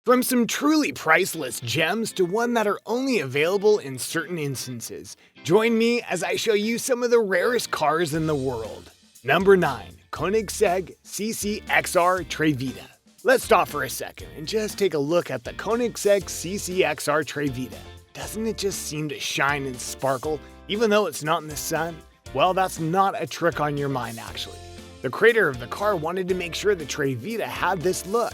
From some truly priceless gems to one that are only available in certain instances, join me as I show you some of the rarest cars in the world. Number 9. Koenigsegg CCXR Trevita. Let's stop for a second and just take a look at the Koenigsegg CCXR Trevita. Doesn't it just seem to shine and sparkle even though it's not in the sun? Well, that's not a trick on your mind actually. The creator of the car wanted to make sure the Trevita had this look.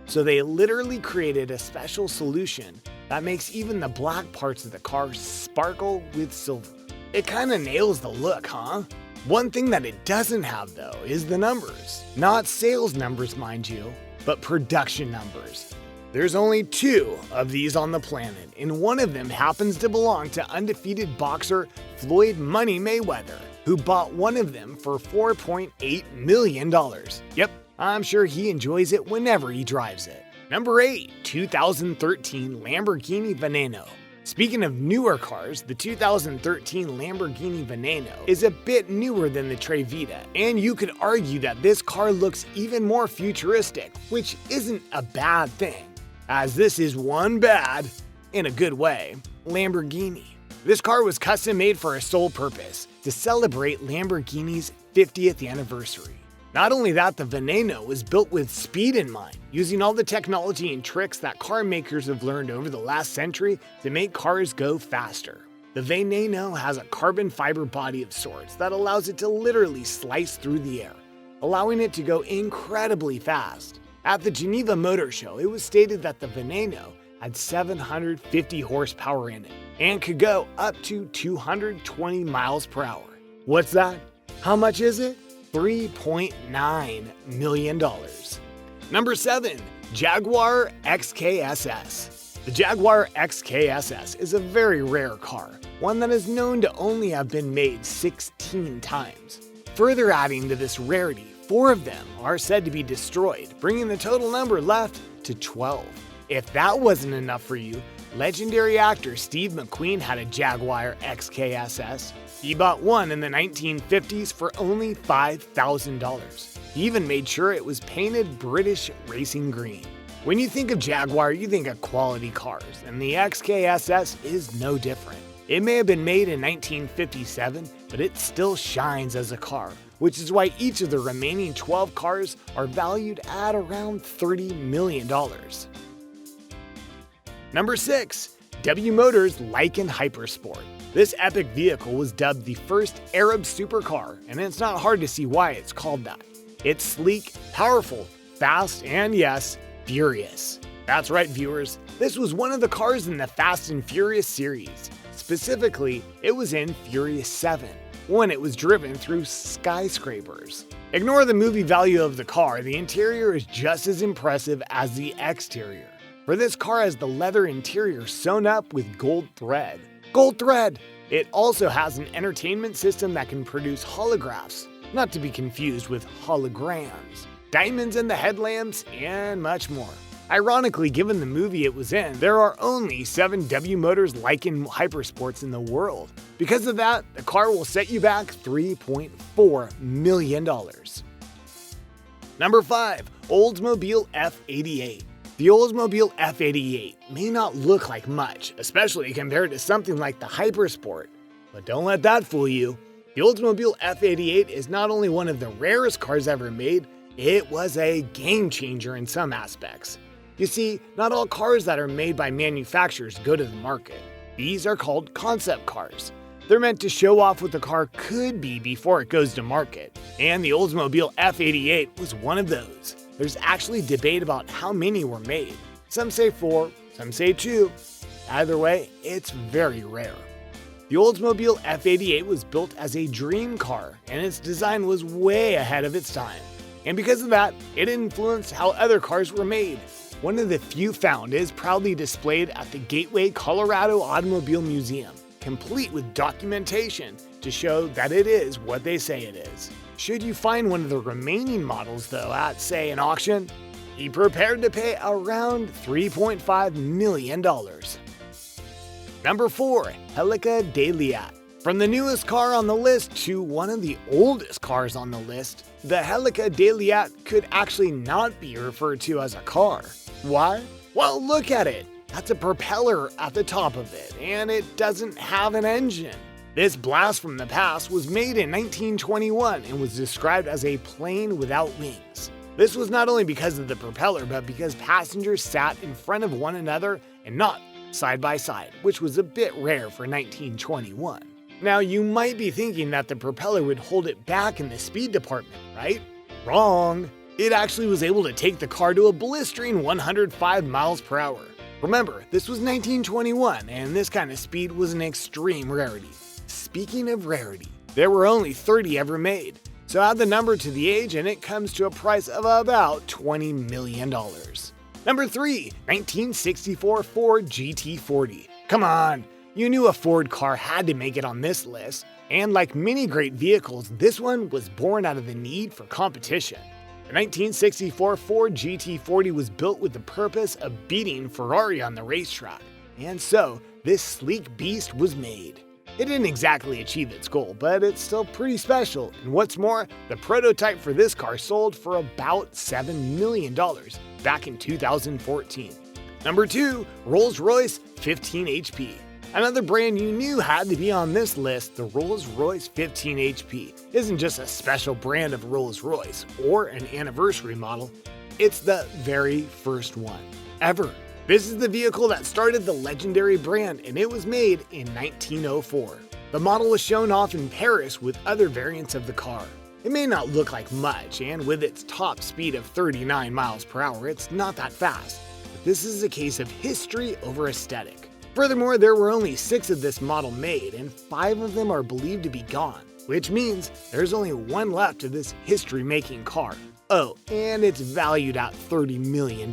So they literally created a special solution that makes even the black parts of the car sparkle with silver. It kinda nails the look, huh? One thing that it doesn't have though is the numbers. Not sales numbers, mind you, but production numbers. There's only 2 of these on the planet, and one of them happens to belong to undefeated boxer Floyd Money Mayweather, who bought one of them for $4.8 million. Yep. I'm sure he enjoys it whenever he drives it. Number 8. 2013 Lamborghini Veneno. Speaking of newer cars, the 2013 Lamborghini Veneno is a bit newer than the Trevita, and you could argue that this car looks even more futuristic, which isn't a bad thing, as this is one bad, in a good way, Lamborghini. This car was custom made for a sole purpose, to celebrate Lamborghini's 50th anniversary. Not only that, the Veneno was built with speed in mind, using all the technology and tricks that car makers have learned over the last century to make cars go faster. The Veneno has a carbon fiber body of sorts that allows it to literally slice through the air, allowing it to go incredibly fast. At the Geneva Motor Show, it was stated that the Veneno had 750 horsepower in it and could go up to 220 miles per hour. What's that? How much is it? $3.9 million. Number 7. Jaguar XJS. The Jaguar XJS is a very rare car, one that is known to only have been made 16 times. Further adding to this rarity, 4 of them are said to be destroyed, bringing the total number left to 12. If that wasn't enough for you, legendary actor Steve McQueen had a Jaguar XJS. He bought one in the 1950s for only $5,000. He even made sure it was painted British racing green. When you think of Jaguar, you think of quality cars, and the XJS is no different. It may have been made in 1957, but it still shines as a car, which is why each of the remaining 12 cars are valued at around $30 million. Number 6. W Motors Lycan Hypersport. This epic vehicle was dubbed the first Arab supercar, and it's not hard to see why it's called that. It's sleek, powerful, fast, and yes, furious. That's right, viewers. This was one of the cars in the Fast and Furious series. Specifically, it was in Furious 7, when it was driven through skyscrapers. Ignore the movie value of the car, the interior is just as impressive as the exterior. For this car has the leather interior sewn up with gold thread. Gold thread! It also has an entertainment system that can produce holographs, not to be confused with holograms, diamonds in the headlamps, and much more. Ironically, given the movie it was in, there are only 7 W Motors Lycan Hypersports in the world. Because of that, the car will set you back $3.4 million. Number 5. Oldsmobile F88. The Oldsmobile F88 may not look like much, especially compared to something like the Hypersport. But don't let that fool you. The Oldsmobile F88 is not only one of the rarest cars ever made, it was a game changer in some aspects. You see, not all cars that are made by manufacturers go to the market. These are called concept cars. They're meant to show off what the car could be before it goes to market, and the Oldsmobile F88 was one of those. There's actually debate about how many were made. Some say 4, some say 2. Either way, it's very rare. The Oldsmobile F88 was built as a dream car, and its design was way ahead of its time. And because of that, it influenced how other cars were made. One of the few found is proudly displayed at the Gateway, Colorado Automobile Museum, complete with documentation to show that it is what they say it is. Should you find one of the remaining models though at, say, an auction, be prepared to pay around $3.5 million. Number 4. Helica Delia. From the newest car on the list to one of the oldest cars on the list, the Helica Delia could actually not be referred to as a car. Why? Well, look at it. That's a propeller at the top of it, and it doesn't have an engine. This blast from the past was made in 1921 and was described as a plane without wings. This was not only because of the propeller, but because passengers sat in front of one another and not side by side, which was a bit rare for 1921. Now, you might be thinking that the propeller would hold it back in the speed department, right? Wrong. It actually was able to take the car to a blistering 105 miles per hour. Remember, this was 1921, and this kind of speed was an extreme rarity. Speaking of rarity, there were only 30 ever made. So add the number to the age and it comes to a price of about $20 million. Number 3, 1964 Ford GT40. Come on, you knew a Ford car had to make it on this list. And like many great vehicles, this one was born out of the need for competition. The 1964 Ford GT40 was built with the purpose of beating Ferrari on the racetrack. And so, this sleek beast was made. It didn't exactly achieve its goal, but it's still pretty special, and what's more, the prototype for this car sold for about $7 million back in 2014. Number 2, Rolls-Royce 15 HP. Another brand you knew had to be on this list, the Rolls-Royce 15 HP isn't just a special brand of Rolls-Royce or an anniversary model, it's the very first one ever. This is the vehicle that started the legendary brand, and it was made in 1904. The model was shown off in Paris with other variants of the car. It may not look like much, and with its top speed of 39 miles per hour, it's not that fast. But this is a case of history over aesthetic. Furthermore, there were only 6 of this model made, and 5 of them are believed to be gone, which means there's only one left of this history-making car. Oh, and it's valued at $30 million.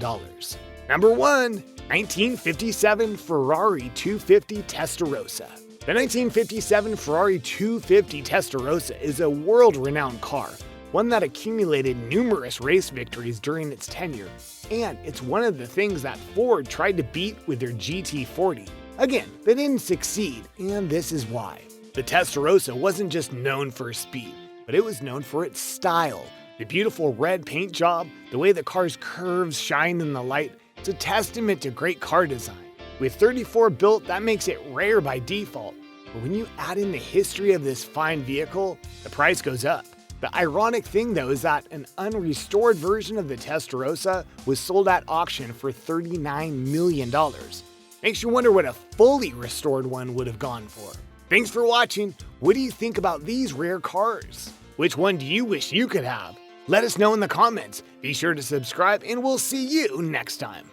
Number 1, 1957 Ferrari 250 Testarossa. The 1957 Ferrari 250 Testarossa is a world-renowned car, one that accumulated numerous race victories during its tenure, and it's one of the things that Ford tried to beat with their GT40. Again, they didn't succeed, and this is why. The Testarossa wasn't just known for its speed, but it was known for its style. The beautiful red paint job, the way the car's curves shine in the light, it's a testament to great car design. With 34 built, that makes it rare by default. But when you add in the history of this fine vehicle, the price goes up. The ironic thing though is that an unrestored version of the Testarossa was sold at auction for $39 million. Makes you wonder what a fully restored one would have gone for. Thanks for watching. What do you think about these rare cars? Which one do you wish you could have? Let us know in the comments. Be sure to subscribe and we'll see you next time.